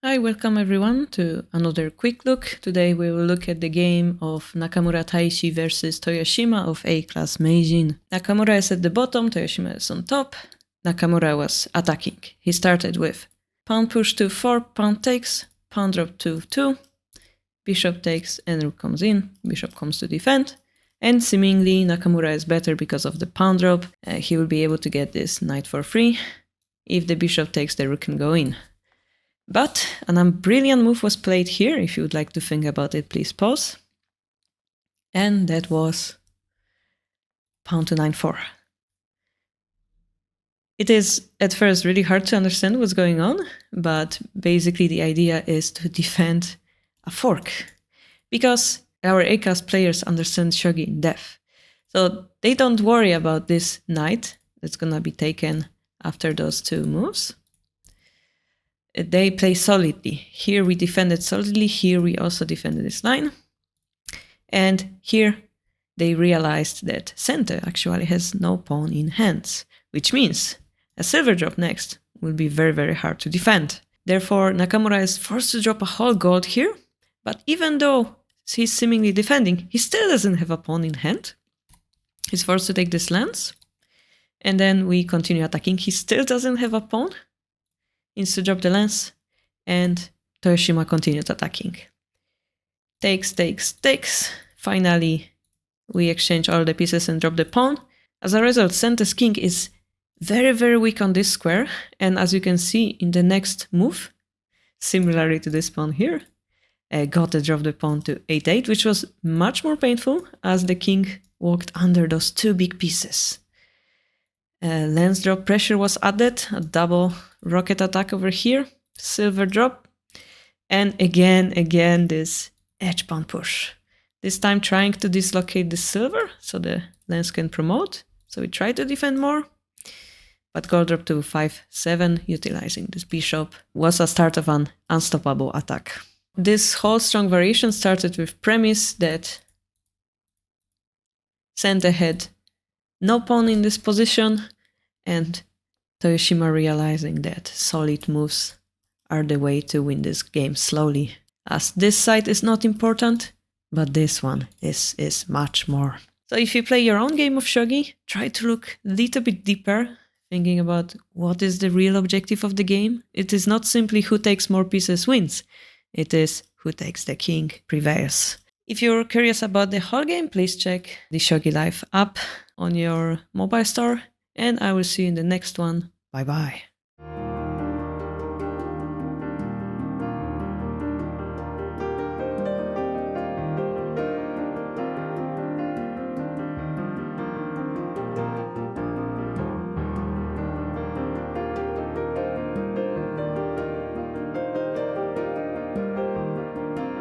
Hi, welcome everyone to another quick look. Today we will look at the game of Nakamura Taishi versus Toyoshima of A-class Meijin. Nakamura is at the bottom, Toyoshima is on top. Nakamura was attacking. He started with pawn push to 4, pawn takes, pawn drop to 2, bishop takes and rook comes in, bishop comes to defend. And seemingly Nakamura is better because of the pawn drop. He will be able to get this knight for free. If the bishop takes, the rook can go in. But a brilliant move was played here. If you would like to think about it, please pause. And that was pawn to 9-4. It is at first really hard to understand what's going on, but basically the idea is to defend a fork. Because our A-class players understand shogi in depth. So they don't worry about this knight that's gonna be taken after those two moves. They play solidly. Here we defended solidly, here we also defended this line. And here they realized that center actually has no pawn in hands, which means a silver drop next will be very, very hard to defend. Therefore, Nakamura is forced to drop a whole gold here, but even though he's seemingly defending, he still doesn't have a pawn in hand. He's forced to take this lance, and then we continue attacking. He still doesn't have a pawn. Needs to drop the lance, and Toyoshima continued attacking. Takes, takes, takes. Finally, we exchange all the pieces and drop the pawn. As a result, Sente's king is very, very weak on this square, and as you can see in the next move, similarly to this pawn here, got to drop the pawn to 8-8, which was much more painful as the king walked under those two big pieces. Lance drop pressure was added, a double rocket attack over here, silver drop, and again this edge pawn push. This time trying to dislocate the silver so the lance can promote. So we try to defend more, but gold drop to 5-7, utilizing this bishop, was a start of an unstoppable attack. This whole strong variation started with premise that Sente had no pawn in this position, and Toyoshima realizing that solid moves are the way to win this game slowly, as this side is not important, but this one is much more. So if you play your own game of shogi, try to look a little bit deeper, thinking about what is the real objective of the game. It is not simply who takes more pieces wins, it is who takes the king prevails. If you're curious about the whole game, please check the Shogi Live app on your mobile store, and I will see you in the next one. Bye bye.